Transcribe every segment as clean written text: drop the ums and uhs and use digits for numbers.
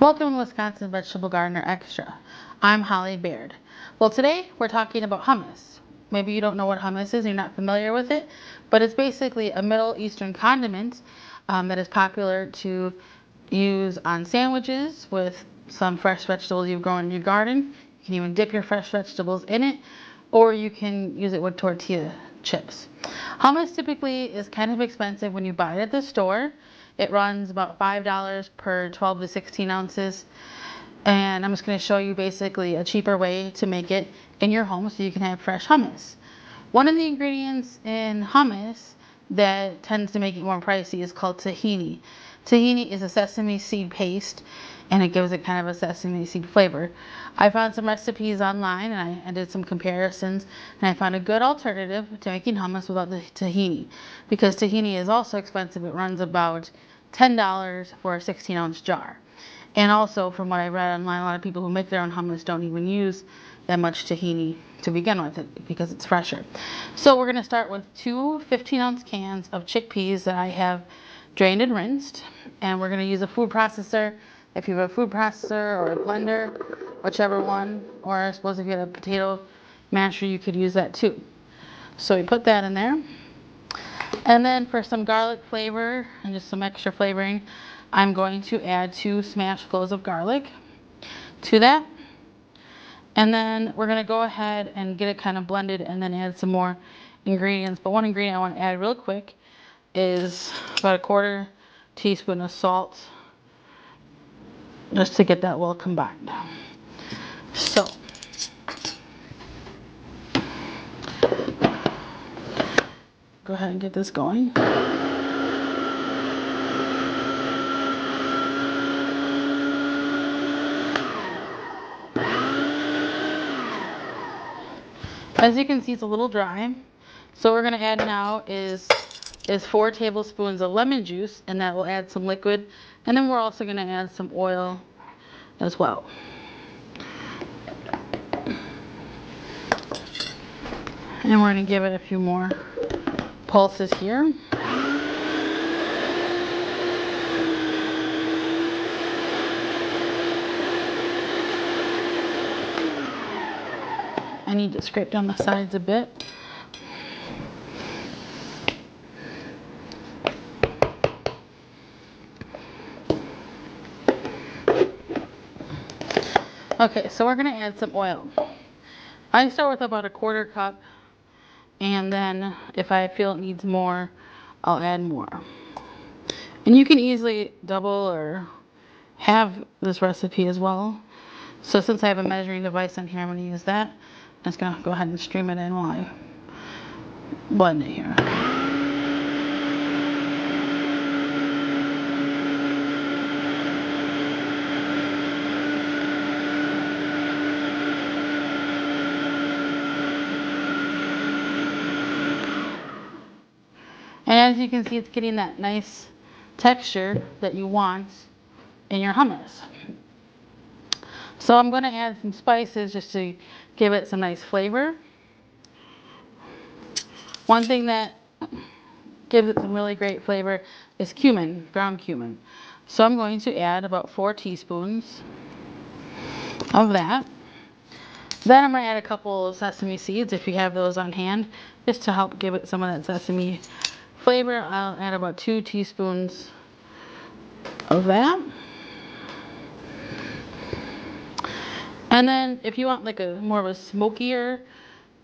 Welcome to Wisconsin Vegetable Gardener Extra. I'm Holly Baird. Well, today we're talking about hummus. Maybe you don't know what hummus is, you're not familiar with it, but it's basically a Middle Eastern condiment that is popular to use on sandwiches with some fresh vegetables you've grown in your garden. You can even dip your fresh vegetables in it, or you can use it with tortilla chips. Hummus typically is kind of expensive when you buy it at the store. It runs about $5 per 12 to 16 ounces. And I'm just going to show you basically a cheaper way to make it in your home so you can have fresh hummus. One of the ingredients in hummus that tends to make it more pricey is called tahini. Tahini is a sesame seed paste, and it gives it kind of a sesame seed flavor. I found some recipes online and I did some comparisons, and I found a good alternative to making hummus without the tahini, because tahini is also expensive. It runs about $10 for a 16-ounce jar. And also, from what I read online, a lot of people who make their own hummus don't even use that much tahini to begin with because it's fresher. So we're going to start with two 15-ounce cans of chickpeas that I have drained and rinsed. And we're going to use a food processor. If you have a food processor or a blender, whichever one, or I suppose if you have a potato masher, you could use that too. So we put that in there. And then for some garlic flavor and just some extra flavoring, I'm going to add 2 smashed cloves of garlic to that. And then we're going to go ahead and get it kind of blended and then add some more ingredients. But one ingredient I want to add real quick is about a 1/4 teaspoon of salt, just to get that well combined. So go ahead and get this going. As you can see, it's a little dry. So what we're going to add now is 4 tablespoons of lemon juice, and that will add some liquid. And then we're also going to add some oil as well. And we're going to give it a few more pulses here. I need to scrape down the sides a bit. Okay, so we're going to add some oil. I start with about a 1/4 cup, and then if I feel it needs more, I'll add more. And you can easily double or halve this recipe as well. So since I have a measuring device on here, I'm going to use that. I'm just going to go ahead and stream it in while I blend it here. And as you can see, it's getting that nice texture that you want in your hummus. So I'm going to add some spices just to give it some nice flavor. One thing that gives it some really great flavor is cumin, ground cumin. So I'm going to add about 4 teaspoons of that. Then I'm going to add a couple of sesame seeds if you have those on hand, just to help give it some of that sesame flavor. I'll add about 2 teaspoons of that. And then if you want like a more of a smokier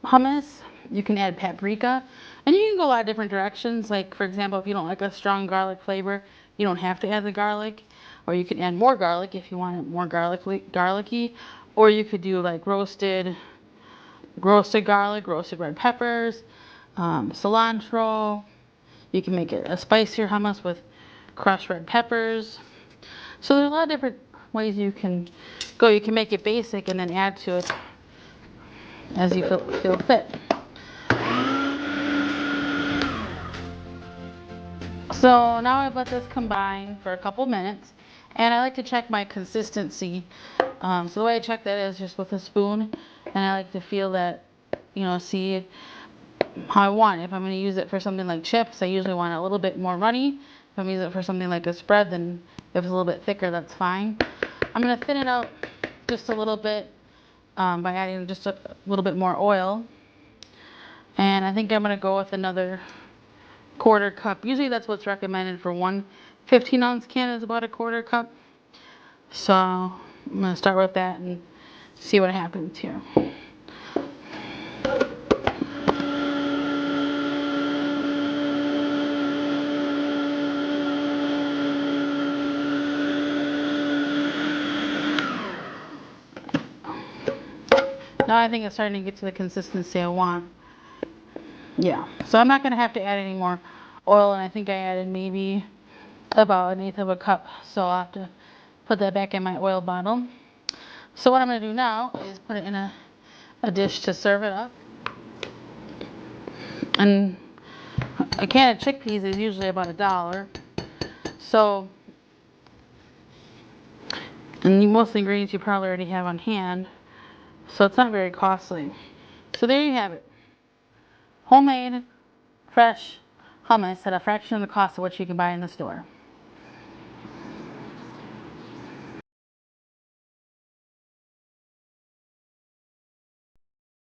hummus, you can add paprika. And you can go a lot of different directions. Like, for example, if you don't like a strong garlic flavor, you don't have to add the garlic. Or you can add more garlic if you want it more garlicky. Or you could do like roasted garlic, roasted red peppers, cilantro. You can make it a spicier hummus with crushed red peppers. So there's a lot of different ways you can go. You can make it basic and then add to it as you feel fit. So now I've let this combine for a couple minutes, and I like to check my consistency. So the way I check that is just with a spoon, and I like to feel that, see how I want it. If I'm going to use it for something like chips, I usually want it a little bit more runny. If I'm using it for something like a spread, then if it's a little bit thicker, that's fine. I'm going to thin it out just a little bit by adding just a little bit more oil. And I think I'm going to go with another 1/4 cup. Usually that's what's recommended for one 15-ounce can, is about a 1/4 cup. So I'm going to start with that and see what happens here. Now I think it's starting to get to the consistency I want. Yeah, so I'm not going to have to add any more oil, and I think I added maybe about 1/8 of a cup. So I'll have to put that back in my oil bottle. So what I'm going to do now is put it in a dish to serve it up. And a can of chickpeas is usually about $1. So, and most of the ingredients you probably already have on hand. So it's not very costly. So there you have it. Homemade, fresh hummus at a fraction of the cost of what you can buy in the store.